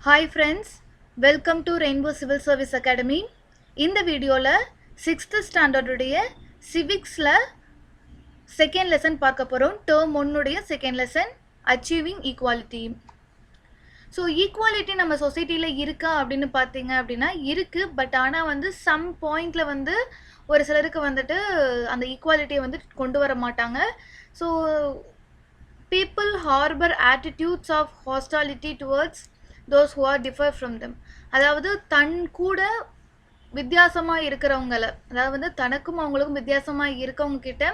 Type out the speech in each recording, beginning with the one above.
Hi friends, welcome to Rainbow Civil Service Academy. இந்த வீடியோவில் 6th standard உடைய civicsல second lesson பார்க்க போகிறோம். term 1 second lesson achieving equality. So equality நம்ம சொசைட்டியில் இருக்கா அப்படின்னு பார்த்தீங்க அப்படின்னா இருக்குது. பட் ஆனால் வந்து சம் பாயிண்டில் வந்து ஒரு சிலருக்கு வந்துட்டு அந்த ஈக்குவாலிட்டியை வந்து கொண்டு வர மாட்டாங்க. So people harbor attitudes of hostility towards those who are differ from them. அதாவது தன் கூட வித்தியாசமாக இருக்கிறவங்கள, அதாவது வந்து தனக்கும் அவங்களுக்கும் வித்தியாசமாக இருக்கவங்க கிட்ட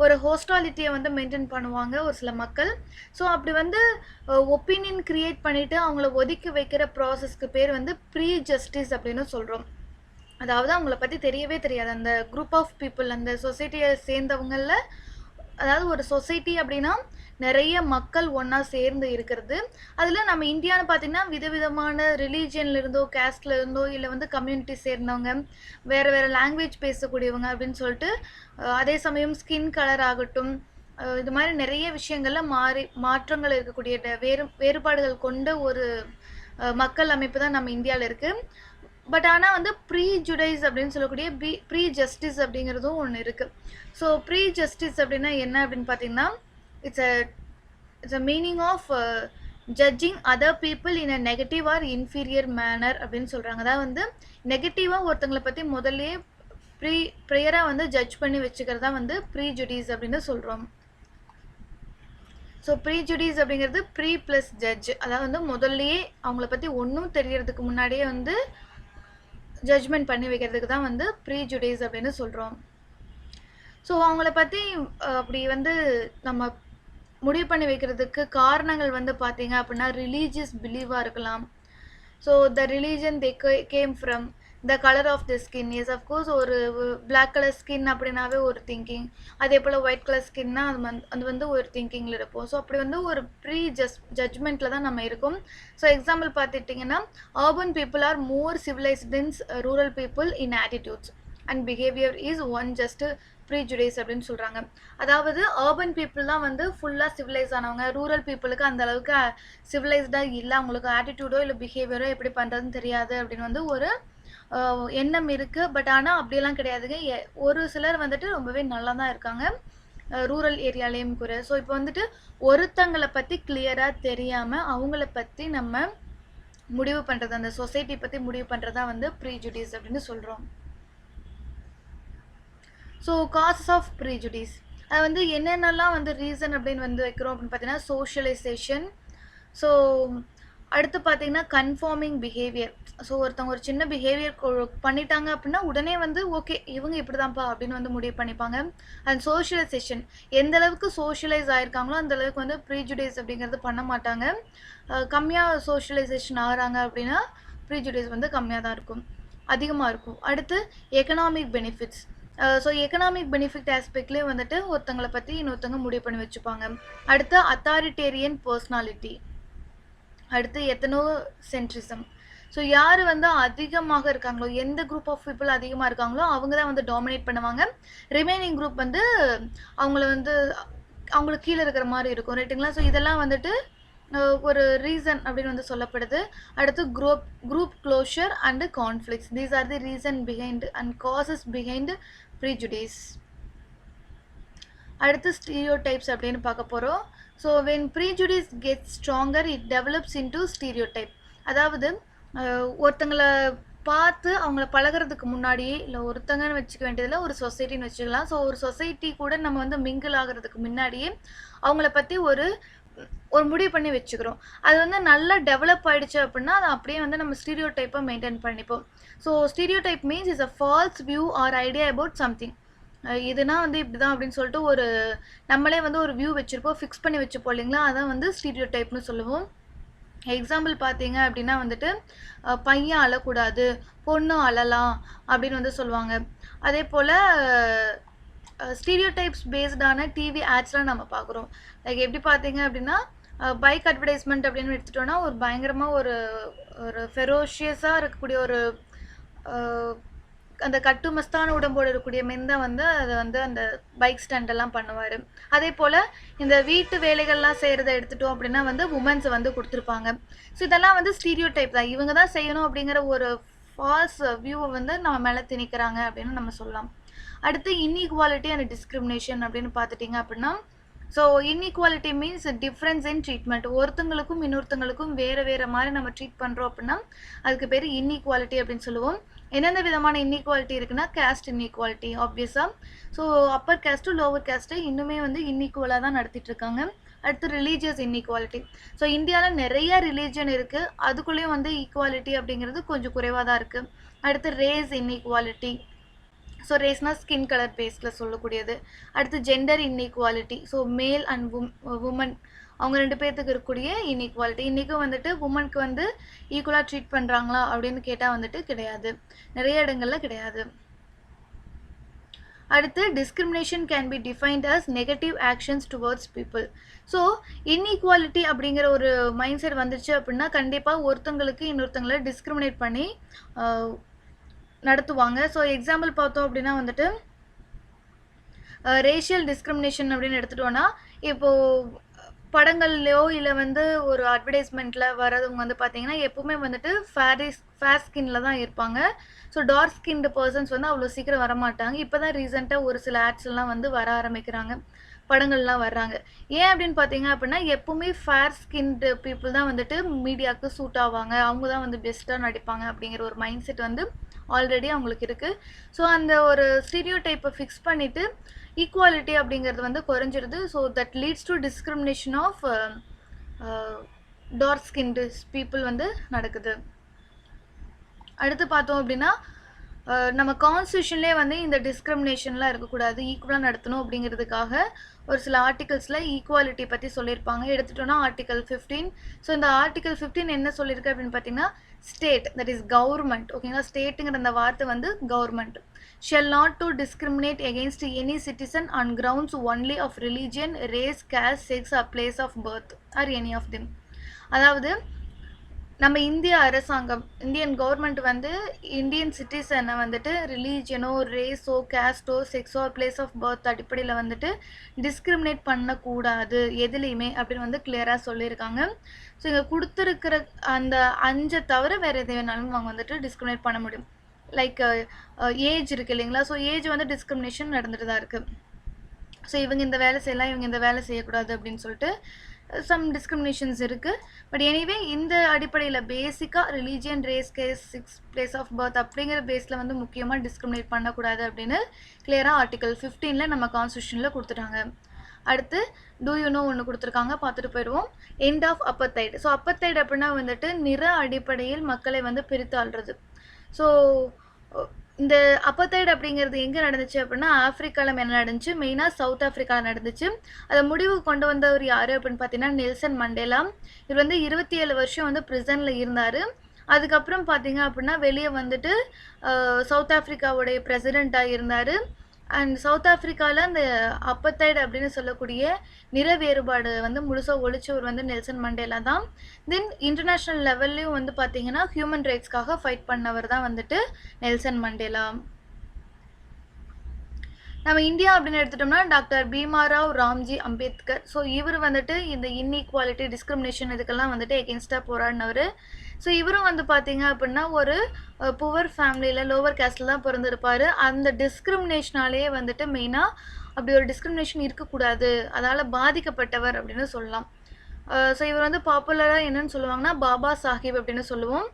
ஒரு ஹோஸ்டாலிட்டியை வந்து மெயின்டைன் பண்ணுவாங்க ஒரு சில மக்கள். ஸோ அப்படி வந்து ஒப்பீனியன் க்ரியேட் பண்ணிவிட்டு அவங்கள ஒதுக்கி வைக்கிற ப்ராசஸ்க்கு பேர் வந்து ப்ரீ ஜஸ்டிஸ் அப்படின்னு சொல்கிறோம். அதாவது அவங்கள பற்றி தெரியவே தெரியாது அந்த குரூப் ஆஃப் பீப்புள், அந்த சொசைட்டியை சேர்ந்தவங்களில். அதாவது ஒரு சொசைட்டி அப்படின்னா நிறைய மக்கள் ஒன்றா சேர்ந்து இருக்கிறது. அதில் நம்ம இந்தியான்னு பார்த்திங்கன்னா விதவிதமான ரிலீஜியன்லேருந்தோ கேஸ்ட்லேருந்தோ இல்லை வந்து கம்யூனிட்டி சேர்ந்தவங்க, வேறு வேறு லாங்குவேஜ் பேசக்கூடியவங்க அப்படின்னு சொல்லிட்டு, அதே சமயம் ஸ்கின் கலர் ஆகட்டும், இது மாதிரி நிறைய விஷயங்களில் மாற்றங்கள் இருக்கக்கூடிய வேறுபாடுகள் கொண்ட ஒரு மக்கள் அமைப்பு தான் நம்ம இந்தியாவில் இருக்குது. பட் ஆனால் வந்து ப்ரீ ஜுடைஸ் அப்படின்னு சொல்லக்கூடிய ப்ரீ ஜஸ்டிஸ் அப்படிங்கிறதும் ஒன்று இருக்குது. ஸோ ப்ரீ ஜஸ்டிஸ் அப்படின்னா என்ன அப்படின்னு பார்த்தீங்கன்னா, it's a meaning of judging other people in a negative or inferior manner அப்படின்னு சொல்கிறாங்க. அதாவது வந்து நெகட்டிவாக ஒருத்தங்களை பற்றி முதல்லே ப்ரேயராக வந்து ஜட்ஜ் பண்ணி வச்சுக்கிறதா வந்து ப்ரீ ஜுடிஸ் அப்படின்னு சொல்கிறோம். ஸோ ப்ரீ ஜுடிஸ் அப்படிங்கிறது ப்ரீ ப்ளஸ் ஜட்ஜ். அதாவது வந்து முதல்லையே அவங்கள பற்றி ஒன்றும் தெரியறதுக்கு முன்னாடியே வந்து ஜட்ஜ்மெண்ட் பண்ணி வைக்கிறதுக்கு தான் வந்து ப்ரீ ஜுடிஸ் அப்படின்னு சொல்கிறோம். ஸோ அவங்கள பற்றி அப்படி வந்து நம்ம முடிவு பண்ணி வைக்கிறதுக்கு காரணங்கள் வந்து பார்த்தீங்க அப்படின்னா ரிலீஜியஸ் பிலீவாக இருக்கலாம். So the religion they came from, the colour of the skin. Yes of course ஒரு பிளாக் கலர் ஸ்கின் அப்படின்னாவே ஒரு திங்கிங், அதே போல் ஒயிட் கலர் ஸ்கின்னா அது வந்து ஒரு திங்கிங்கில் இருப்போம். ஸோ அப்படி வந்து ஒரு ப்ரீ ஜட்ஜ்மெண்ட்டில் தான் நம்ம இருக்கோம். ஸோ எக்ஸாம்பிள் பார்த்துட்டிங்கன்னா, urban people are more civilized than rural people in attitudes and behavior is one just ப்ரீஜுடைஸ் அப்படின்னு சொல்கிறாங்க. அதாவது அர்பன் பீப்புள் தான் வந்து ஃபுல்லாக சிவிலைஸ் ஆனவங்க, ரூரல் பீப்புளுக்கு அந்த அளவுக்கு சிவிலைஸ்டாக இல்லை, அவங்களுக்கு ஆட்டிடியூடோ இல்லை பிஹேவியரோ எப்படி பண்ணுறதுன்னு தெரியாது அப்படின்னு வந்து ஒரு எண்ணம் இருக்குது. பட் ஆனால் அப்படியெல்லாம் கிடையாதுங்க. ஒரு சிலர் வந்துட்டு ரொம்பவே நல்லா தான் இருக்காங்க ரூரல் ஏரியாலேயும் கூட. ஸோ இப்போ வந்துட்டு ஒருத்தங்களை பற்றி கிளியராக தெரியாமல் அவங்கள பற்றி நம்ம முடிவு பண்ணுறது, அந்த சொசைட்டி பற்றி முடிவு பண்ணுறது தான் வந்து ப்ரீஜுடிஸ் அப்படின்னு சொல்கிறோம். ஸோ காசஸ் ஆஃப் ப்ரீஜுடிஸ், அது வந்து என்னென்னலாம் வந்து ரீசன் அப்படின்னு வந்து வைக்கிறோம் அப்படின்னு பார்த்தீங்கன்னா, சோஷியலைசேஷன். ஸோ அடுத்து பார்த்தீங்கன்னா கன்ஃபார்மிங் பிஹேவியர். ஸோ ஒருத்தவங்க ஒரு சின்ன பிஹேவியர் பண்ணிட்டாங்க அப்படின்னா உடனே வந்து ஓகே இவங்க இப்படி தான்ப்பா அப்படின்னு வந்து முடிவு பண்ணிப்பாங்க. அண்ட் சோஷியலைசேஷன், எந்த அளவுக்கு சோஷியலைஸ் ஆகிருக்காங்களோ அந்த அளவுக்கு வந்து ப்ரீஜுடைஸ் அப்படிங்கிறது பண்ண மாட்டாங்க. கம்மியாக சோஷியலைசேஷன் ஆகிறாங்க அப்படின்னா ப்ரீஜுடைஸ் வந்து கம்மியாக தான் இருக்கும், அதிகமாக இருக்கும். அடுத்து economic benefits. So economic benefit ஆஸ்பெக்ட்லேயே வந்துட்டு ஒருத்தங்களை பற்றி இன்னொருத்தவங்க முடிவு பண்ணி வச்சுப்பாங்க. அடுத்து அத்தாரிட்டேரியன் பர்சனாலிட்டி. அடுத்து எத்தனோ சென்ட்ரிசம். ஸோ யார் வந்து அதிகமாக இருக்காங்களோ, எந்த குரூப் ஆஃப் பீப்புள் அதிகமாக இருக்காங்களோ அவங்க தான் வந்து டாமினேட் பண்ணுவாங்க. ரிமைனிங் குரூப் வந்து அவங்களுக்கு கீழே இருக்கிற மாதிரி இருக்கும், ரைட்டுங்களா? ஸோ இதெல்லாம் வந்துட்டு ஒரு ரீசன் அப்படின்னு வந்து சொல்லப்படுது. அடுத்து group closure and conflicts. These are the reason behind and causes behind prejudice. அடுத்து ஸ்டீரியோடைப்ஸ் அப்படின்னு பார்க்க போகிறோம். So when prejudice gets stronger it develops into stereotype. அதாவது ஒருத்தங்களை பார்த்து அவங்கள பழகிறதுக்கு முன்னாடியே, இல்லை ஒருத்தங்கன்னு வச்சுக்க வேண்டியதில் ஒரு சொசைட்டின்னு வச்சுக்கலாம். ஸோ ஒரு சொசைட்டி கூட நம்ம வந்து மிங்கிள் ஆகிறதுக்கு முன்னாடியே அவங்கள பற்றி ஒரு முடிவு பண்ணி வச்சுக்கிறோம். அது வந்து நல்லா டெவலப் ஆகிடுச்சு அப்படின்னா அதை அப்படியே வந்து நம்ம ஸ்டீரியோடைப்பை மெயின்டைன் பண்ணிப்போம். So stereotype means is a false view R idea about something. இதுனா வந்து இப்படி தான் அப்படின்னு சொல்லிட்டு ஒரு நம்மளே வந்து ஒரு வியூ வச்சுருப்போம், ஃபிக்ஸ் பண்ணி வச்சுப்போம் இல்லைங்களா, அதான் வந்து ஸ்டீரியோடைப்னு சொல்லுவோம். எக்ஸாம்பிள் பார்த்தீங்க அப்படின்னா வந்துட்டு பையன் அழக்கூடாது, பொண்ணு அழலாம் அப்படின்னு வந்து சொல்லுவாங்க. அதே போல் ஸ்டீரியோடைப்ஸ் பேஸ்டான டிவி ஆட்ஸ்லாம் நம்ம பார்க்குறோம். லைக் எப்படி பார்த்தீங்க அப்படின்னா, பைக் அட்வர்டைஸ்மெண்ட் அப்படின்னு எடுத்துட்டோன்னா ஒரு பயங்கரமாக ஒரு ஃபெரோஷியஸாக இருக்கக்கூடிய ஒரு அந்த கட்டுமஸ்தான உடம்போடு இருக்கக்கூடிய மென் தான் வந்து அதை வந்து அந்த பைக் ஸ்டாண்டெல்லாம் பண்ணுவார். அதே போல் இந்த வீட்டு வேலைகள்லாம் செய்கிறத எடுத்துட்டோம் அப்படின்னா வந்து உமன்ஸ் வந்து கொடுத்துருப்பாங்க. ஸோ இதெல்லாம் வந்து ஸ்டீரியோ டைப் தான், இவங்க தான் செய்யணும் அப்படிங்கிற ஒரு ஃபால்ஸ் வியூவை வந்து நம்ம மேலே திணிக்கிறாங்க அப்படின்னு நம்ம சொல்லலாம். அடுத்து இன்இக்வாலிட்டி அண்ட் டிஸ்கிரிமினேஷன் அப்படின்னு பார்த்துட்டிங்க அப்படின்னா, so inequality means difference in treatment. ஒருத்தங்களுக்கும் இன்னொருத்தங்களுக்கும் வேறு வேறு மாதிரி நம்ம ட்ரீட் பண்ணுறோம் அப்படின்னா அதுக்கு பேர் இன்இக்வாலிட்டி அப்படின்னு சொல்லுவோம். என்னென்ன விதமான இன்இக்வாலிட்டி இருக்குன்னா, கேஸ்ட் இன்இக்வாலிட்டி ஆப்வியஸாக. So Appar caste lower caste இன்னுமே வந்து இன்இக்வலாக தான் நடத்திட்டு இருக்காங்க. அடுத்து ரிலீஜியஸ் இன்இக்வாலிட்டி. ஸோ இந்தியாவில் நிறைய ரிலீஜன் இருக்குது, அதுக்குள்ளேயும் வந்து ஈக்குவாலிட்டி அப்படிங்கிறது கொஞ்சம் குறைவாக தான் இருக்குது. அடுத்து ரேஸ் இன்இக்வாலிட்டி. ஸோ ரேஸ்னால் ஸ்கின் கலர் பேஸில் சொல்லக்கூடியது. அடுத்து gender inequality. So male and woman அவங்க 2 பேர்த்துக்கு இருக்கக்கூடிய இன்இக்வாலிட்டி. இன்றைக்கும் வந்துட்டு உமனுக்கு வந்து ஈக்குவலாக ட்ரீட் பண்ணுறாங்களா அப்படின்னு கேட்டால் வந்துட்டு கிடையாது, நிறைய இடங்களில் கிடையாது. அடுத்து discrimination can be defined as negative actions towards people. So inequality அப்படிங்கிற ஒரு மைண்ட் செட் வந்துச்சு அப்படின்னா கண்டிப்பாக ஒருத்தங்களுக்கு இன்னொருத்தங்களை டிஸ்கிரிமினேட் பண்ணி நடத்துவாங்க. ஸோ எக்ஸாம்பிள் பார்த்தோம் அப்படின்னா வந்துட்டு ரேஷியல் டிஸ்கிரிமினேஷன் அப்படின்னு எடுத்துட்டோன்னா, இப்போது படங்கள்லையோ இல்லை வந்து ஒரு அட்வர்டைஸ்மெண்ட்டில் வரவங்க வந்து பார்த்திங்கன்னா எப்போவுமே வந்துட்டு ஃபேர் ஸ்கின்னில் தான் இருப்பாங்க. ஸோ டார்க் ஸ்கின்டு பர்சன்ஸ் வந்து அவ்வளோ சீக்கிரம் வரமாட்டாங்க. இப்போ தான் ரீசெண்டாக ஒரு சில ஆட்ஸ்லாம் வந்து வர ஆரம்பிக்கிறாங்க, படங்கள்லாம் வர்றாங்க. ஏன் அப்படின்னு பார்த்தீங்க அப்படின்னா எப்போவுமே ஃபேர் ஸ்கின்டு பீப்புள் தான் வந்துட்டு மீடியாவுக்கு சூட் ஆவாங்க, அவங்க தான் வந்து பெஸ்ட்டாக நடிப்பாங்க அப்படிங்கிற ஒரு மைண்ட் செட் வந்து ஆல்ரெடி அவங்களுக்கு இருக்குது. ஸோ அந்த ஒரு ஸ்டீரியோ டைப்பை ஃபிக்ஸ் பண்ணிவிட்டு ஈக்குவாலிட்டி அப்படிங்கிறது வந்து குறைஞ்சிருது. So that leads to discrimination of dark skinned people வந்து நடக்குது. அடுத்து பார்த்தோம் அப்படின்னா நம்ம கான்ஸ்டியூஷன்லேயே வந்து இந்த டிஸ்கிரிமினேஷன்லாம் இருக்கக்கூடாது, ஈக்குவலாக நடத்தணும் அப்படிங்கிறதுக்காக ஒரு சில ஆர்டிகல்ஸில் ஈக்குவாலிட்டி பற்றி சொல்லியிருப்பாங்க. எடுத்துட்டோன்னா ஆர்டிகல் 15. ஸோ இந்த ஆர்டிகல் 15 என்ன சொல்லியிருக்கு அப்படின்னு பார்த்தீங்கன்னா, ஸ்டேட் தட் இஸ் கவர்மெண்ட், ஓகேங்களா, ஸ்டேட்டுங்கிற அந்த வார்த்தை வந்து government shall not to discriminate against any citizen on grounds only of religion, race, caste, sex or place of birth or any of them. அதாவது நம்ம இந்திய அரசாங்கம், இந்தியன் கவர்மெண்ட் வந்து இந்தியன் சிட்டிசனை வந்துட்டு ரிலீஜனோ, ரேஸோ, கேஸ்டோ, செக்ஸோ, பிளேஸ் ஆஃப் பர்த் அடிப்படையில் வந்துட்டு டிஸ்கிரிமினேட் பண்ணக்கூடாது எதுலேயுமே அப்படின்னு வந்து கிளியராக சொல்லியிருக்காங்க. ஸோ இங்கே கொடுத்துருக்கிற அந்த 5 தவிர வேறு எது வேணாலும் அவங்க வந்துட்டு டிஸ்கிரிமினேட் பண்ண முடியும். லைக் ஏஜ் இருக்குது இல்லைங்களா, ஸோ ஏஜ் வந்து டிஸ்கிரிமினேஷன் நடந்துட்டு தான் இருக்குது. ஸோ இவங்க இந்த வேலை செய்யலாம், இவங்க இந்த வேலை செய்யக்கூடாது அப்படின்னு சொல்லிட்டு சம் டிஸ்கிரிமினேஷன்ஸ் இருக்குது. பட் எனிவே இந்த அடிப்படையில் பேசிக்காக religion, race, caste, sex, place of birth அப்படிங்கிற பேஸில் வந்து முக்கியமாக டிஸ்கிரிமினேட் பண்ணக்கூடாது அப்படின்னு கிளியராக ஆர்டிகல் 15 நம்ம கான்ஸ்டியூஷனில் கொடுத்துட்டாங்க. அடுத்து டூ யூ நோ ஒன்று கொடுத்துருக்காங்க, பார்த்துட்டு போயிடுவோம். End of apartheid. So apartheid அப்படின்னா வந்துட்டு நிற அடிப்படையில் மக்களை வந்து பிரித்து ஆள்றது. ஸோ இந்த அப்பத்தைடு அப்படிங்கிறது எங்கே நடந்துச்சு அப்படின்னா ஆஃப்ரிக்காவில் என்ன நடந்துச்சு, மெயினாக சவுத் ஆஃப்ரிக்காவில் நடந்துச்சு. அதை முடிவு கொண்டு வந்தவர் யார் அப்படின்னு பார்த்தீங்கன்னா நெல்சன் மண்டேலா. இவர் வந்து 27 வருஷம் வந்து ப்ரிசனில் இருந்தார். அதுக்கப்புறம் பார்த்தீங்க அப்படின்னா வெளியே வந்துட்டு சவுத் ஆஃப்ரிக்காவுடைய பிரசிடெண்ட்டாக இருந்தார். அண்ட் சவுத் ஆஃப்ரிக்காவில் அந்த அப்பத்தைடு அப்படின்னு சொல்லக்கூடிய நிற வேறுபாடு வந்து முழுசாக ஒழிச்சவர் வந்து நெல்சன் மண்டேலா தான். தென் இன்டர்நேஷ்னல் லெவல்லையும் வந்து பார்த்திங்கன்னா ஹியூமன் ரைட்ஸ்க்காக ஃபைட் பண்ணவர் தான் வந்துட்டு நெல்சன் மண்டேலா. நம்ம இந்தியா அப்படின்னு எடுத்துட்டோம்னா டாக்டர் பீமாராவ் ராம்ஜி அம்பேத்கர். ஸோ இவர் வந்துட்டு இந்த இன்இக்வாலிட்டி, டிஸ்கிரிமினேஷன் இதுக்கெல்லாம் வந்துட்டு எகென்ஸ்டாக போராடினவர். ஸோ இவரும் வந்து பார்த்தீங்க அப்படின்னா ஒரு புவர் ஃபேமிலியில் லோவர் கேஸ்டில் தான் பிறந்திருப்பார். அந்த டிஸ்கிரிமினேஷனாலேயே வந்துட்டு மெயினாக அப்படி ஒரு டிஸ்கிரிமினேஷன் இருக்கக்கூடாது, அதால் பாதிக்கப்பட்டவர் அப்படின்னு சொல்லலாம். ஸோ இவர் வந்து பாப்புலராக என்னன்னு சொல்லுவாங்கன்னா பாபா சாஹிப் அப்படின்னு சொல்லுவோம்.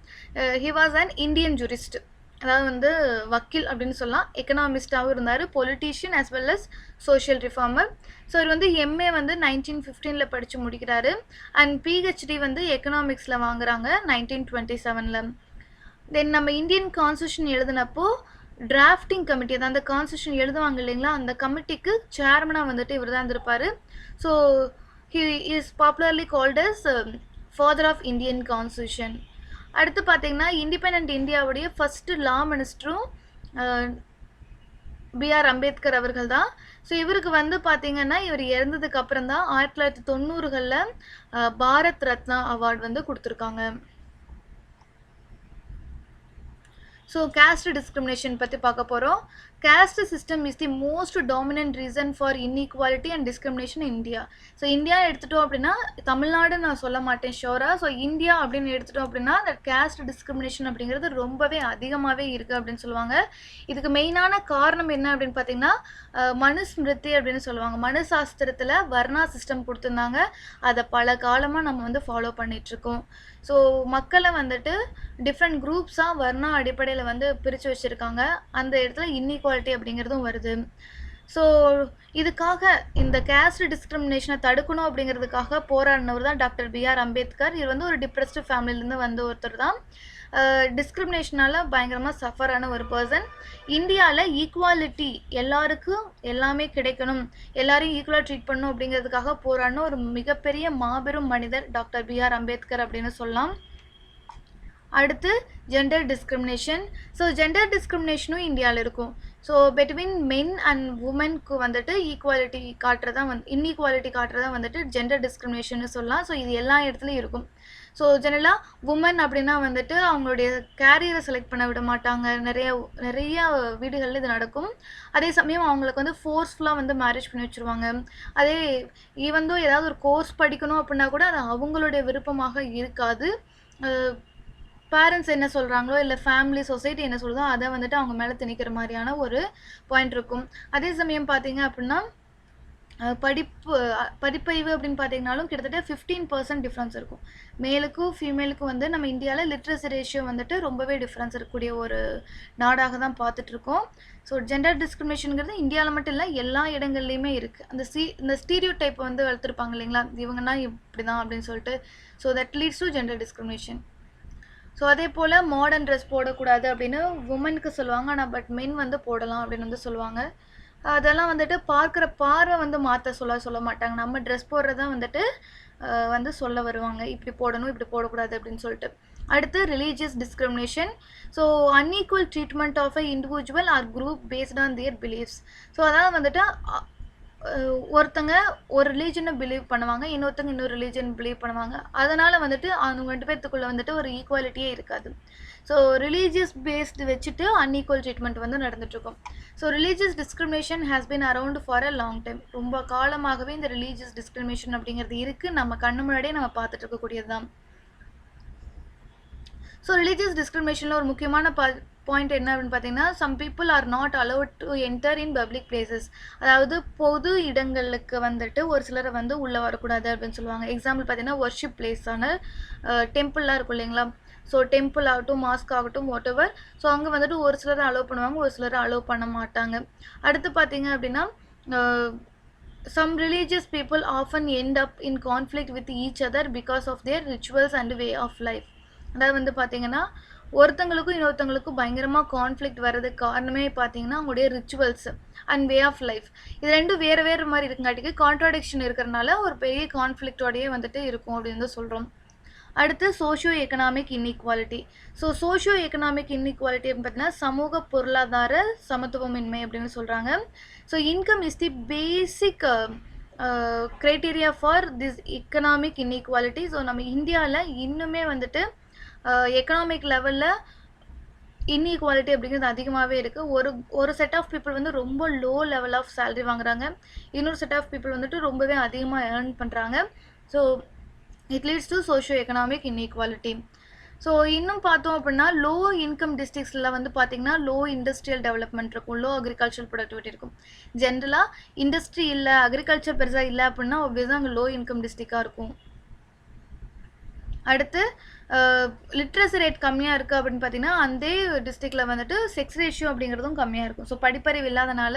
He was an Indian jurist, அதாவது வந்து வக்கீல் அப்படின்னு சொல்லலாம். எக்கனாமிஸ்டாகவும் இருந்தார், politician as well as social reformer. So இவர் வந்து எம்ஏ வந்து 1915 படித்து முடிக்கிறாரு. அண்ட் பிஹெச்டி வந்து எக்கனாமிக்ஸில் வாங்குறாங்க 1927. தென் நம்ம இந்தியன் கான்ஸ்டியூஷன் எழுதினப்போ டிராஃப்டிங் கமிட்டி, அதான் அந்த கான்ஸ்டியூஷன் எழுதுவாங்க இல்லைங்களா, அந்த கமிட்டிக்கு சேர்மனாக வந்துட்டு இவர் தான் இருந்திருப்பார். So he is popularly called as father of Indian constitution. அடுத்து பார்த்தீங்கன்னா இண்டிபெண்ட் இந்தியாவுடைய ஃபஸ்ட்டு லா மினிஸ்டரும் பிஆர் அம்பேத்கர் அவர்கள் தான். ஸோ இவருக்கு வந்து பார்த்திங்கன்னா இவர் இறந்ததுக்கு அப்புறம் தான் 1990களில் பாரத் ரத்னா அவார்டு வந்து கொடுத்துருக்காங்க. ஸோ caste discrimination பற்றி பார்க்க போகிறோம். caste system is the most dominant reason for inequality and discrimination in India. So India எடுத்துட்டோம் அப்படின்னா தமிழ்நாடு நான் சொல்ல மாட்டேன் ஷோராக. ஸோ இந்தியா அப்படின்னு எடுத்துட்டோம் அப்படின்னா அந்த caste discrimination அப்படிங்கிறது ரொம்பவே அதிகமாகவே இருக்குது அப்படின்னு சொல்லுவாங்க. இதுக்கு மெயினான காரணம் என்ன அப்படின்னு பார்த்தீங்கன்னா மனுஸ்மிருதி அப்படின்னு சொல்லுவாங்க. மனு சாஸ்திரத்தில் வர்ணா சிஸ்டம் கொடுத்துருந்தாங்க. அதை பல காலமாக நம்ம வந்து ஃபாலோ பண்ணிகிட்ருக்கோம். ஸோ மக்களை வந்துட்டு டிஃப்ரெண்ட் குரூப்ஸாக வர்ணா அடிப்படையில் வந்து பிரித்து வச்சுருக்காங்க. அந்த இடத்துல இன்இக்வாலிட்டி அப்படிங்கிறதும் வருது. ஸோ இதுக்காக இந்த கேஸ்ட் டிஸ்கிரிமினேஷனை தடுக்கணும் அப்படிங்கிறதுக்காக போராடினவர் தான் டாக்டர் பிஆர் அம்பேத்கர். இவர் வந்து ஒரு டிப்ரெஸ்டு ஃபேமிலியிலேருந்து வந்த ஒருத்தர் தான். டிஸ்கிரிமினேஷனால் பயங்கரமாக சஃபரான ஒரு பர்சன். இந்தியாவில் ஈக்குவாலிட்டி எல்லாருக்கும் எல்லாமே கிடைக்கணும், எல்லாரையும் ஈக்குவலாக ட்ரீட் பண்ணணும் அப்படிங்கிறதுக்காக போராடின ஒரு மிகப்பெரிய மாபெரும் மனிதர் டாக்டர் பிஆர் அம்பேத்கர் அப்படின்னு சொல்லலாம். அடுத்து ஜெண்டர் டிஸ்கிரிமினேஷன். ஸோ ஜெண்டர் டிஸ்கிரிமினேஷனும் இந்தியாவில் இருக்கும். ஸோ பிட்வீன் மென் அண்ட் உமனுக்கு வந்துட்டு ஈக்குவாலிட்டி காட்டுறதா இன்இக்வாலிட்டி காட்டுறதா வந்துட்டு ஜெண்டர் டிஸ்கிரிமினேஷன் சொல்லலாம். ஸோ இது எல்லா இடத்துலையும் இருக்கும். ஸோ ஜெனரலாக உமன் அப்படின்னா வந்துட்டு அவங்களுடைய கேரியரை செலக்ட் பண்ண விட மாட்டாங்க. நிறைய வீடுகளில் இது நடக்கும். அதே சமயம் அவங்களுக்கு வந்து ஃபோர்ஸ்ஃபுல்லாக வந்து மேரேஜ் பண்ணி வச்சுருவாங்க. அதே ஈவந்தோ ஏதாவது ஒரு கோர்ஸ் படிக்கணும் அப்படின்னா கூட அது அவங்களுடைய விருப்பமாக இருக்காது. பேரண்ட்ஸ் என்ன சொல்கிறாங்களோ இல்லை ஃபேமிலி சொசைட்டி என்ன சொல்லுதோ அதை வந்துட்டு அவங்க மேலே திணிக்கிற மாதிரியான ஒரு பாயிண்ட் இருக்கும். அதே சமயம் பார்த்தீங்க அப்படின்னா படிப்பறிவு அப்படின்னு பார்த்தீங்கன்னாலும் கிட்டத்தட்ட 15% டிஃப்ரென்ஸ் இருக்கும். மேலுக்கும் ஃபீமேலுக்கும் வந்து நம்ம இந்தியாவில் லிட்ரஸி ரேஷியோ வந்துட்டு ரொம்பவே டிஃப்ரென்ஸ் இருக்கக்கூடிய ஒரு நாடாக தான் பார்த்துட்ருக்கோம். ஸோ ஜெண்டர் டிஸ்கிரிமினேஷனுங்கிறது இந்தியாவில் மட்டும் இல்லை எல்லா இடங்கள்லையுமே இருக்குது. இந்த ஸ்டீரியோ டைப் வந்து வளர்த்துருப்பாங்க இல்லைங்களா, இவங்கன்னா இப்படி தான் அப்படின்னு சொல்லிட்டு. So that leads to gender discrimination. So அதே போல் மாடர்ன் ட்ரெஸ் போடக்கூடாது அப்படின்னு உமனுக்கு சொல்லுவாங்க. ஆனால் பட் மென் வந்து போடலாம் அப்படின்னு வந்து சொல்லுவாங்க. அதெல்லாம் வந்துட்டு பார்க்குற பார்வை வந்து மாற்ற சொல்ல மாட்டாங்க. நம்ம ட்ரெஸ் போடுறதான் வந்துட்டு வந்து சொல்ல வருவாங்க, இப்படி போடணும் இப்படி போடக்கூடாது அப்படின்னு சொல்லிட்டு. அடுத்து religious discrimination. So unequal treatment of a individual or group based on their beliefs. So அதாவது வந்துட்டு ஒருத்தங்க ஒரு ரிலீஜனை பிலீவ் பண்ணுவாங்க, இன்னொருத்தங்க இன்னொரு ரிலீஜன் பிலீவ் பண்ணுவாங்க. அதனால் வந்துட்டு அவங்க 2 பேர்த்துக்குள்ளே வந்துட்டு ஒரு ஈக்குவாலிட்டியே இருக்காது. ஸோ ரிலீஜியஸ் பேஸ்டு வச்சுட்டு அன்ஈக்குவல் ட்ரீட்மெண்ட் வந்து நடந்துகிட்ருக்கும். So religious discrimination has been around for a long time. ரொம்ப காலமாகவே இந்த ரிலீஜியஸ் டிஸ்கிரிமினேஷன் அப்படிங்கிறது இருக்குது. நம்ம கண்ணு முன்னாடியே நம்ம பார்த்துட்டு இருக்கக்கூடியது தான். ஸோ ரிலீஜியஸ் டிஸ்கிரிமினேஷனில் ஒரு முக்கியமான பாயிண்ட் என்ன அப்படின்னு பார்த்தீங்கன்னா, some people are not allowed to enter in public places. அதாவது பொது இடங்களுக்கு வந்துட்டு ஒரு சிலரை வந்து உள்ளே வரக்கூடாது அப்படின்னு சொல்லுவாங்க. எக்ஸாம்பிள் பார்த்தீங்கன்னா ஒர்ஷிப் பிளேஸான டெம்பிள்லாம் இருக்கும் இல்லைங்களா. ஸோ டெம்பிள் ஆகட்டும், மாஸ்க் ஆகட்டும், வாட் எவர். ஸோ அங்கே வந்துட்டு ஒரு சிலரை அலோவ் பண்ணுவாங்க, ஒரு சிலரை அலோவ் பண்ண மாட்டாங்க. அடுத்து பார்த்தீங்க அப்படின்னா some religious people often end up in conflict with each other because of their rituals and way of life. அதாவது வந்து பார்த்தீங்கன்னா ஒருத்தங்களுக்கும் இன்னொருத்தங்களுக்கும் பயங்கரமாக கான்ஃப்ளிக்ட் வர்றதுக்கு காரணமே பார்த்தீங்கன்னா அவங்களுடைய rituals and way of life. இது ரெண்டும் வேறு மாதிரி இருக்குங்காட்டிக்கு கான்ட்ராடிக்ஷன் இருக்கிறனால ஒரு பெரிய கான்ஃப்ளிக்டோடையே வந்துட்டு இருக்கும் அப்படின்னு சொல்கிறோம். அடுத்து socio economic inequality. So socio economic inequality அப்படின்னு பார்த்தீங்கன்னா சமூக பொருளாதார சமத்துவமின்மை அப்படின்னு சொல்கிறாங்க. So income is the basic criteria for this economic inequality. So நம்ம இந்தியாவில் இன்னுமே வந்துட்டு எக்கனாமிக் லெவலில் இன்இக்வாலிட்டி அப்படிங்கிறது அதிகமாகவே இருக்குது. ஒரு செட் ஆஃப் பீப்புள் வந்து ரொம்ப லோ லெவல் ஆஃப் சேலரி வாங்குறாங்க, இன்னொரு செட் ஆஃப் பீப்புள் வந்துட்டு ரொம்பவே அதிகமாக ஏர்ன் பண்ணுறாங்க. So it leads to socio economic inequality. So இன்னும் பார்த்தோம் அப்படின்னா லோ இன்கம் டிஸ்ட்ரிக்ஸில் வந்து பார்த்திங்கன்னா லோ இண்டஸ்ட்ரியல் டெவலப்மெண்ட் இருக்கும், லோ அக்ரிகல்ச்சர் ப்ரொடக்டிவிட்டி இருக்கும். ஜென்ரலாக இண்டஸ்ட்ரி இல்லை, அக்ரிகல்ச்சர் பெருசாக இல்லை அப்படின்னா ஒப்வியஸாக அங்கே லோ இன்கம் டிஸ்ட்ரிக்டாக இருக்கும். அடுத்து லிட்ரஸி ரேட் கம்மியாக இருக்குது அப்படின்னு பார்த்தீங்கன்னா அந்த டிஸ்ட்ரிக்டில் வந்துட்டு செக்ஸ் ரேஷியோ அப்படிங்கிறதும் கம்மியாக இருக்கும். ஸோ படிப்பறிவு இல்லாதனால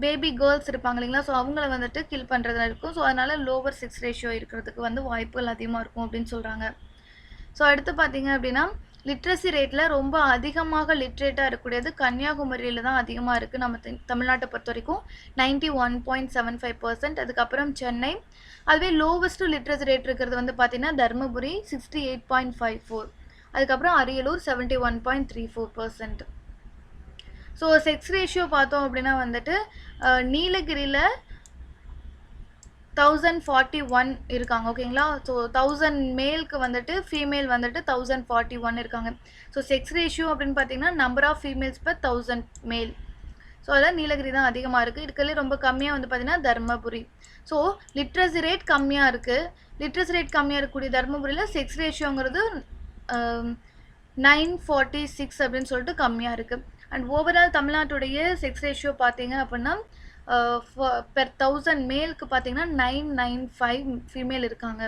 பேபி கேர்ள்ஸ் இருப்பாங்க இல்லைங்களா, ஸோ அவங்கள வந்துட்டு கில் பண்ணுறதா இருக்கும். ஸோ அதனால் லோவர் செக்ஸ் ரேஷியோ இருக்கிறதுக்கு வந்து வாய்ப்புகள் அதிகமாக இருக்கும் அப்படின்னு சொல்கிறாங்க. ஸோ அடுத்து பார்த்தீங்க அப்படின்னா லிட்ரஸி ரேட்டில் ரொம்ப அதிகமாக லிட்ரேட்டாக இருக்கக்கூடியது கன்னியாகுமரியில் தான் அதிகமாக இருக்குது நம்ம தமிழ்நாட்டை பொறுத்த வரைக்கும் 91.75%. அதுக்கப்புறம் சென்னை. அதுவே லோவஸ்ட்டு லிட்ரஸி ரேட் இருக்கிறது வந்து பார்த்திங்கன்னா தருமபுரி 68.54. அதுக்கப்புறம் அரியலூர் 71.34%. ஸோ செக்ஸ் ரேஷியோ பார்த்தோம் அப்படின்னா வந்துட்டு நீலகிரியில் 1041 இருக்காங்க. ஓகேங்களா? ஸோ 1000 மேலுக்கு வந்துட்டு ஃபீமேல் வந்துட்டு 1041 இருக்காங்க. ஸோ செக்ஸ் ரேஷியோ அப்படின்னு பார்த்தீங்கன்னா நம்பர் ஆஃப் ஃபீமேல்ஸ் பர் 1000 மேல். ஸோ அதில் நீலகிரி தான் அதிகமாக இருக்குது. இருக்கிறதுலே ரொம்ப கம்மியாக வந்து பார்த்தீங்கன்னா தர்மபுரி. ஸோ லிட்ரஸி ரேட் கம்மியாக இருக்குது. லிட்ரஸி ரேட் கம்மியாக இருக்கக்கூடிய தர்மபுரியில் செக்ஸ் ரேஷியோங்கிறது 946 அப்படின்னு சொல்லிட்டு கம்மியாக இருக்குது. அண்ட் ஓவரால் தமிழ்நாட்டுடைய செக்ஸ் ரேஷியோ பார்த்தீங்க அப்படின்னா பெர் 1000 மேலுக்கு பார்த்தீங்கன்னா 995 ஃபீமேல் இருக்காங்க.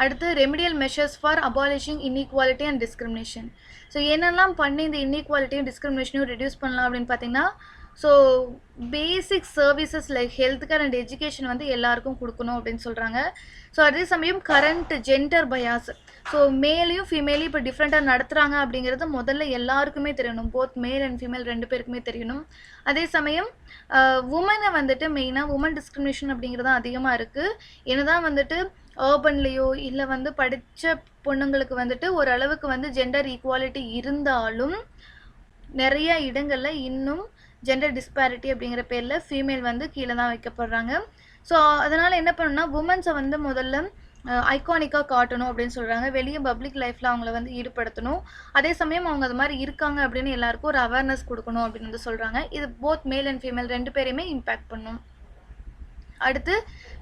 அடுத்து remedial measures for abolishing inequality and discrimination. So என்னெல்லாம் பண்ணி இந்த இன்இக்வாலிட்டியும் டிஸ்கிரிமினேஷனையும் ரெடியூஸ் பண்ணலாம் அப்படின்னு பார்த்தீங்கன்னா, so basic services like health care and education வந்து எல்லாருக்கும் கொடுக்கணும் அப்படின்னு சொல்கிறாங்க. ஸோ அதே சமயம் கரண்ட் ஜெண்டர் பயாஸ், ஸோ மேலையும் ஃபீமேலையும் இப்போ டிஃப்ரெண்ட்டாக நடத்துகிறாங்க அப்படிங்கிறது முதல்ல எல்லாருக்குமே தெரியணும். போத் மேல் அண்ட் ஃபீமேல் 2 பேருக்குமே தெரியணும். அதே சமயம் உமனை வந்துட்டு மெயினாக உமன் டிஸ்கிரிமினேஷன் அப்படிங்கிறது அதிகமாக இருக்குது. என்னதான் வந்துட்டு அர்பன்லேயோ இல்லை வந்து படித்த பொண்ணுங்களுக்கு வந்துட்டு ஓரளவுக்கு வந்து ஜெண்டர் ஈக்குவாலிட்டி இருந்தாலும் நிறைய இடங்களில் இன்னும் ஜெண்டர் டிஸ்பாரிட்டி அப்படிங்கிற பேரில் ஃபீமேல் வந்து கீழே தான் வைக்கப்படுறாங்க. ஸோ அதனால் என்ன பண்ணணும்னா உமன்ஸை வந்து முதல்ல ஐகானிக்காக காட்டணும் அப்படின்னு சொல்கிறாங்க. வெளியே பப்ளிக் லைஃப்பில் அவங்கள வந்து ஈடுபடுத்தணும். அதே சமயம் அவங்க அது மாதிரி இருக்காங்க அப்படின்னு எல்லாருக்கும் ஒரு அவேர்னஸ் கொடுக்கணும் அப்படின்னு வந்து சொல்கிறாங்க. இது போத் மேல் அண்ட் ஃபீமேல் 2 பேரையுமே இம்பேக்ட் பண்ணும். அடுத்து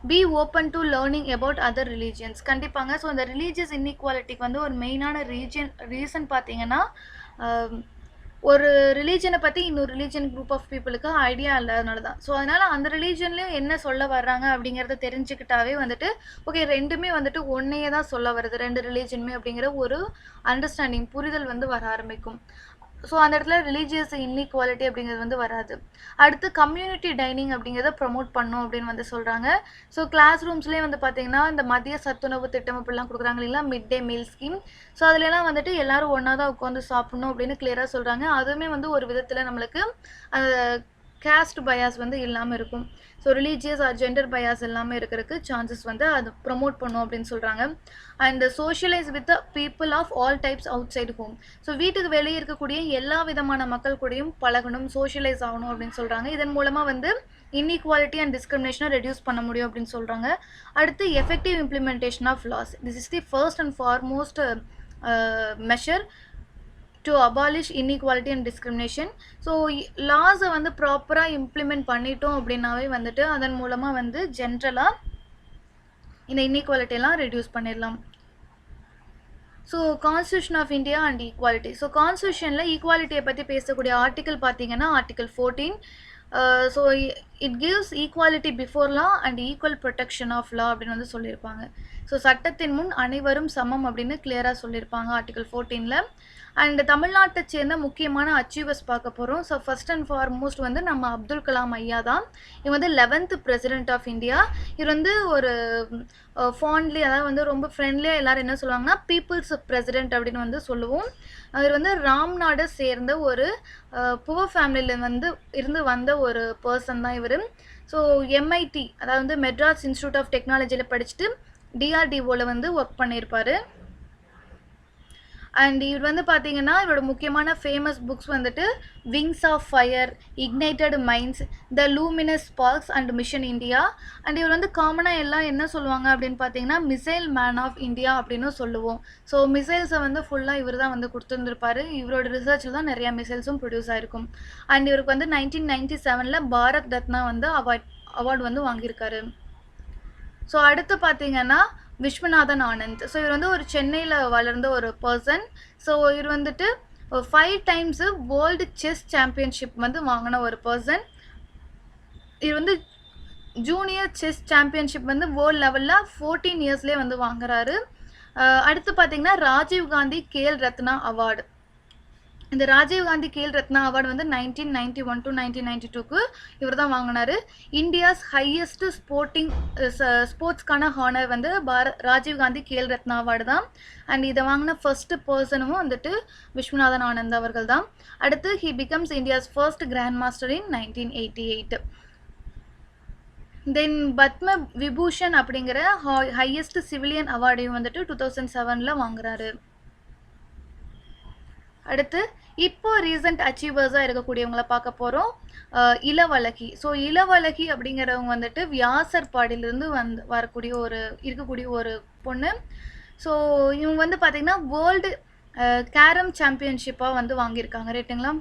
be open to learning about other religions. கண்டிப்பாங்க. ஸோ இந்த ரிலீஜியஸ் இன்இக்வாலிட்டிக்கு வந்து ஒரு மெயினான ரீசன் பார்த்தீங்கன்னா, ஒரு ரிலீஜனை பற்றி இன்னொரு ரிலீஜன் குரூப் ஆஃப் பீப்புளுக்கு ஐடியா இல்லாதனால தான். ஸோ அதனால் அந்த ரிலீஜன்லேயும் என்ன சொல்ல வர்றாங்க அப்படிங்கிறத தெரிஞ்சுக்கிட்டாவே வந்துட்டு ஓகே 2மே வந்துட்டு ஒன்றையே தான் சொல்ல வருது 2 ரிலீஜனுமே அப்படிங்கிற ஒரு அண்டர்ஸ்டாண்டிங் புரிதல் வந்து வர ஆரம்பிக்கும். ஸோ அந்த இடத்துல ரிலீஜியஸ் இன்இக்வாலிட்டி அப்படிங்கிறது வந்து வராது. அடுத்து கம்யூனிட்டி டைனிங் அப்படிங்கிறத ப்ரமோட் பண்ணணும் அப்படின்னு வந்து சொல்கிறாங்க. ஸோ கிளாஸ் ரூம்ஸ்லேயே வந்து பார்த்திங்கன்னா இந்த மதிய சத்துணவு திட்டம் அப்படிலாம் கொடுக்குறாங்க இல்லைங்களா, மிட் டே மீல் ஸ்கீம். ஸோ அதுலலாம் வந்துட்டு எல்லோரும் ஒன்றா தான் உட்காந்து சாப்பிட்ணும் அப்படின்னு கிளியராக சொல்கிறாங்க. அதுவுமே வந்து ஒரு விதத்தில் நம்மளுக்கு அந்த கேஸ்ட் பயாஸ் வந்து இல்லாமல் இருக்கும். So religious or gender bias எல்லாமே இருக்கிறதுக்கு சான்சஸ் வந்து அது ப்ரமோட் பண்ணும் அப்படின்னு சொல்கிறாங்க. And socialise with people of all types outside home. So வீட்டுக்கு வெளியே இருக்கக்கூடிய எல்லா விதமான மக்கள் கூடயும் பழகணும், சோஷியலைஸ் ஆகணும் அப்படின்னு சொல்கிறாங்க. இதன் மூலமாக வந்து இன்இக்வாலிட்டி அண்ட் டிஸ்கிரிமினேஷனை ரெடியூஸ் பண்ண முடியும் அப்படின்னு சொல்கிறாங்க. அடுத்து effective implementation of laws. This is the first and foremost measure to abolish inequality and discrimination. So லாஸை வந்து ப்ராப்பராக இம்ப்ளிமெண்ட் பண்ணிட்டோம் அப்படின்னாவே வந்துட்டு அதன் மூலமாக வந்து ஜென்ரலாக இந்த இன்இக்வாலிட்டியெல்லாம் ரெடியூஸ் பண்ணிடலாம். So constitution of India and equality. So கான்ஸ்டியூஷனில் ஈக்குவாலிட்டியை பற்றி பேசக்கூடிய ஆர்டிக்கல் பார்த்தீங்கன்னா article 14. So it gives equality before law and equal protection of law அப்படின்னு வந்து சொல்லியிருப்பாங்க. ஸோ சட்டத்தின் முன் அனைவரும் சமம் அப்படின்னு கிளியராக சொல்லியிருப்பாங்க ஆர்டிக்கல் 14ல். அண்ட் தமிழ்நாட்டை சேர்ந்த முக்கியமான அச்சீவர்ஸ் பார்க்க போகிறோம். ஸோ ஃபர்ஸ்ட் அண்ட் ஃபார்மோஸ்ட் வந்து நம்ம அப்துல் கலாம் ஐயா தான். இவர் வந்து 11th பிரசிடென்ட் ஆஃப் இந்தியா. இவர் வந்து ஒரு ஃபாண்ட்லி, அதாவது வந்து ரொம்ப ஃப்ரெண்ட்லியாக எல்லோரும் என்ன சொல்லுவாங்கன்னா பீப்புள்ஸ் பிரசிடென்ட் அப்படின்னு வந்து சொல்லுவோம். அவர் வந்து ராம்நாடை சேர்ந்த ஒரு புவர் ஃபேமிலியில் வந்து இருந்து வந்த ஒரு பர்சன் தான் இவர். ஸோ எம்ஐடி, அதாவது வந்து மெட்ராஸ் இன்ஸ்டியூட் ஆஃப் டெக்னாலஜியில் படிச்சுட்டு டிஆர்டிஓவில் வந்து ஒர்க் பண்ணியிருப்பார். அண்ட் இவர் வந்து பார்த்தீங்கன்னா இவரோட முக்கியமான ஃபேமஸ் புக்ஸ் வந்துட்டு wings of fire, ignited minds, the luminous sparks and mission India. And இவர் வந்து காமனாக எல்லாம் என்ன சொல்லுவாங்க அப்படின்னு பார்த்தீங்கன்னா மிசைல் மேன் ஆஃப் இந்தியா அப்படின்னு சொல்லுவோம். ஸோ மிசைல்ஸை வந்து ஃபுல்லாக இவர் தான் வந்து கொடுத்துருந்துருப்பார். இவரோட ரிசர்ச்சில் தான் நிறையா மிசைல்ஸும் ப்ரொடியூஸ் ஆகிருக்கும். அண்ட் இவருக்கு வந்து 1997 பாரத் ரத்னா வந்து அவார்டு வந்து வாங்கியிருக்காரு. ஸோ அடுத்து பார்த்தீங்கன்னா விஸ்வநாதன் ஆனந்த். ஸோ இவர் வந்து ஒரு சென்னையில் வளர்ந்த ஒரு பர்சன். ஸோ இவர் வந்துட்டு 5 times வேர்ல்டு செஸ் சாம்பியன்ஷிப் வந்து வாங்கின ஒரு பர்சன். இவர் வந்து ஜூனியர் செஸ் சாம்பியன்ஷிப் வந்து வேர்ல்டு லெவலில் 14 இயர்ஸ்லேயே வந்து வாங்குறாரு. அடுத்து பார்த்தீங்கன்னா ராஜீவ்காந்தி கேல் ரத்னா அவார்டு. இந்த ராஜீவ்காந்தி கேல் ரத்னா அவார்டு வந்து 1991 to 1992க்கு இவர் தான் வாங்கினார். இந்தியாஸ் ஹையஸ்ட் ஸ்போர்ட்ஸ்க்கான ஹானர் வந்து ராஜீவ்காந்தி கேல் ரத்னா அவார்டு தான். அண்ட் இதை வாங்கின ஃபர்ஸ்ட் பர்சனும் வந்துட்டு விஸ்வநாதன் ஆனந்த் அவர்கள் தான். அடுத்து he becomes India's first grand master in 1988. Then Padma Vibhushan அப்படிங்கிற ஹையஸ்ட் சிவிலியன் அவார்டையும் வந்துட்டு 2007 வாங்குறாரு. அடுத்து இப்போ ரீசன்ட் அச்சீவர்ஸாக இருக்கக்கூடியவங்கள பார்க்க போகிறோம். இளவழகி. ஸோ இளவழகி அப்படிங்கிறவங்க வந்துட்டு வியாசர்பாடியிலேருந்து இருக்கக்கூடிய ஒரு பொண்ணு. ஸோ இவங்க வந்து பார்த்திங்கன்னா வேர்ல்டு கேரம் சாம்பியன்ஷிப்பாக வந்து வாங்கியிருக்காங்க ரைட்டுங்களா.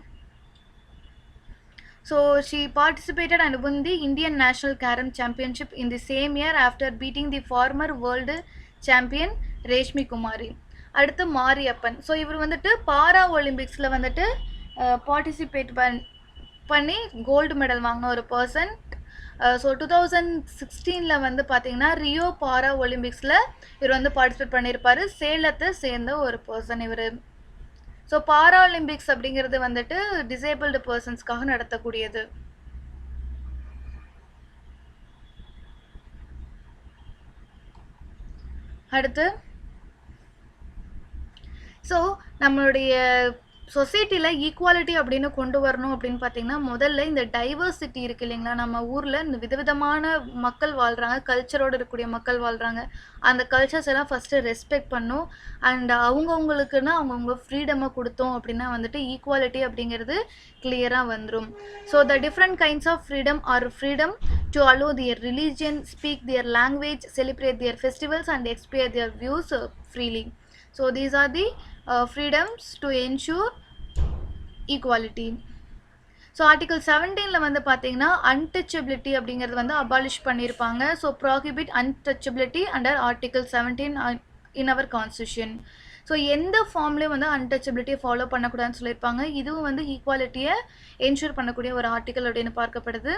So she participated and won the Indian National Carom Championship in the same year after beating the former world champion Reshmi குமாரி. அடுத்து மாரியப்பன். ஸோ இவர் வந்துட்டு பாரா ஒலிம்பிக்ஸில் வந்துட்டு பார்ட்டிசிபேட் பண்ணி கோல்டு மெடல் வாங்கின ஒரு பர்சன். ஸோ 2016 வந்து பார்த்தீங்கன்னா ரியோ பாரா ஒலிம்பிக்ஸில் இவர் வந்து பார்ட்டிசிபேட் பண்ணியிருப்பார். சேலத்தை சேர்ந்த ஒரு பர்சன் இவர். ஸோ பாரா ஒலிம்பிக்ஸ் அப்படிங்கிறது வந்துட்டு டிசேபிள்டு பர்சன்ஸ்க்காக நடத்தக்கூடியது. அடுத்து ஸோ நம்மளுடைய சொசைட்டியில் ஈக்குவாலிட்டி அப்படின்னு கொண்டு வரணும் அப்படின்னு பார்த்தீங்கன்னா முதல்ல இந்த டைவர்சிட்டி இருக்குது இல்லைங்களா. நம்ம ஊரில் இந்த விதவிதமான மக்கள் வாழ்கிறாங்க, கல்ச்சரோடு இருக்கக்கூடிய மக்கள் வாழ்கிறாங்க. அந்த கல்ச்சர்ஸ் எல்லாம் ஃபஸ்ட்டு ரெஸ்பெக்ட் பண்ணும். அண்ட் அவங்கவுங்களுக்குன்னா அவங்கவுங்க ஃப்ரீடமை கொடுத்தோம் அப்படின்னா வந்துட்டு ஈக்குவாலிட்டி அப்படிங்கிறது கிளியராக வந்துடும். So the different kinds of freedom are freedom to allow their religion, speak their language, celebrate their festivals and express their views freely. So these are the freedoms to ensure equality. So article 17 வந்து பார்த்தீங்கன்னா untouchability அப்படிங்கிறது வந்து abolish பண்ணியிருப்பாங்க. So prohibit untouchability under article 17 in our constitution. So எந்த ஃபார்ம்லேயும் வந்து அன்டச்சபிலிட்டியை follow பண்ணக்கூடாதுன்னு சொல்லியிருப்பாங்க. இதுவும் வந்து ஈக்குவாலிட்டியை என்ஷூர் பண்ணக்கூடிய ஒரு ஆர்டிக்கல் அப்படின்னு பார்க்கப்படுது.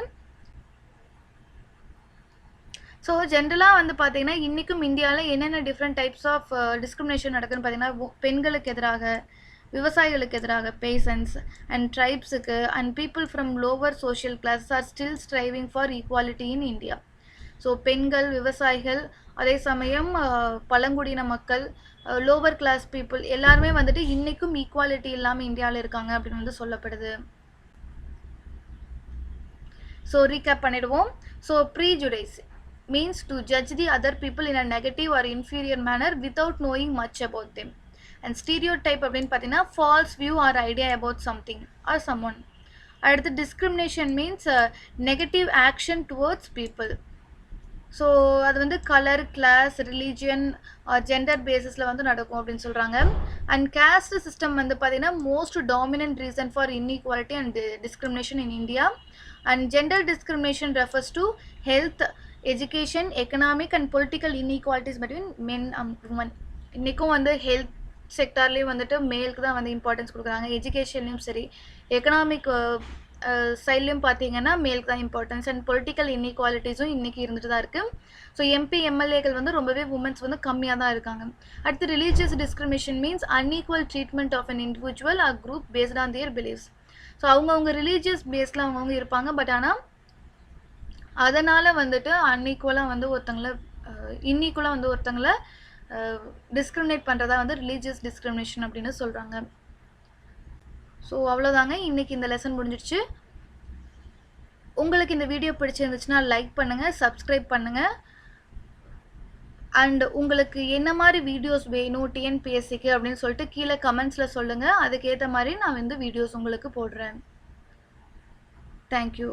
ஸோ ஜென்ரலாக வந்து பார்த்தீங்கன்னா இன்றைக்கும் இந்தியாவில் என்னென்ன டிஃப்ரெண்ட் டைப்ஸ் ஆஃப் டிஸ்கிரிமினேஷன் நடக்குதுன்னு பார்த்தீங்கன்னா பெண்களுக்கு எதிராக, விவசாயிகளுக்கு எதிராக, பேசன்ஸ் அண்ட் ட்ரைப்ஸுக்கு and people from lower social classes are still striving for equality in India. So பெண்கள், விவசாயிகள், அதே சமயம் பழங்குடியின மக்கள், லோவர் கிளாஸ் பீப்புள் எல்லாருமே வந்துட்டு இன்றைக்கும் ஈக்குவாலிட்டி இல்லாமல் இந்தியாவில் இருக்காங்க அப்படின்னு வந்து சொல்லப்படுது. ஸோ ரீகேப் பண்ணிடுவோம். So prejudice means to judge the other people in a negative or inferior manner without knowing much about them. And stereotype அப்படின்னு பார்த்தீங்கன்னா false view or idea about something or someone. அடுத்து discrimination means negative action towards people. So அது வந்து colour, class, religion, gender பேசிஸில் வந்து நடக்கும் அப்படின்னு சொல்கிறாங்க. அண்ட் கேஸ்ட் சிஸ்டம் வந்து பார்த்திங்கன்னா most dominant reason for inequality and discrimination in India. And gender discrimination refers to health, education, economic and political inequalities between men and women. இன்றைக்கும் வந்து health செக்டார்லேயும் வந்துட்டு மேலுக்கு தான் வந்து இம்பார்ட்டன்ஸ் கொடுக்குறாங்க. எஜுகேஷன்லேயும் சரி, எக்கனாமிக் சைட்லேயும் பார்த்தீங்கன்னா மேலுக்கு தான் இம்பார்ட்டன்ஸ். அண்ட் பொலிட்டிக்கல் இன்இக்வாலிட்டிஸும் இன்றைக்கி இருந்துட்டு தான் இருக்குது. ஸோ எம்பி, எம்எல்ஏக்கள் வந்து ரொம்பவே உமன்ஸ் வந்து கம்மியாக தான் இருக்காங்க. அடுத்து religious discrimination means unequal treatment of an individual or group based on their believes. So அவங்கவுங்க ரிலீஜியஸ் பேஸில் அவங்கவுங்க இருப்பாங்க. பட் ஆனால் அதனால் வந்துட்டு அன்ஈக்குவலாக வந்து இன்ஈக்குவலாக வந்து ஒருத்தங்களை டிஸ்கிரிமினேட் பண்ணுறதா வந்து ரிலீஜியஸ் டிஸ்கிரிமினேஷன் அப்படின்னு சொல்கிறாங்க. ஸோ அவ்வளோதாங்க, இன்றைக்கி இந்த லெசன் முடிஞ்சிடுச்சு. உங்களுக்கு இந்த வீடியோ பிடிச்சிருந்துச்சுன்னா லைக் பண்ணுங்கள், சப்ஸ்கிரைப் பண்ணுங்கள். அண்ட் உங்களுக்கு என்ன மாதிரி வீடியோஸ் வேணும் டிஎன்பிஎஸ்சிக்கு அப்படின்னு சொல்லிட்டு கீழே கமெண்ட்ஸில் சொல்லுங்கள். அதுக்கேற்ற மாதிரி நான் வந்து வீடியோஸ் உங்களுக்கு போடுறேன். தேங்க்யூ.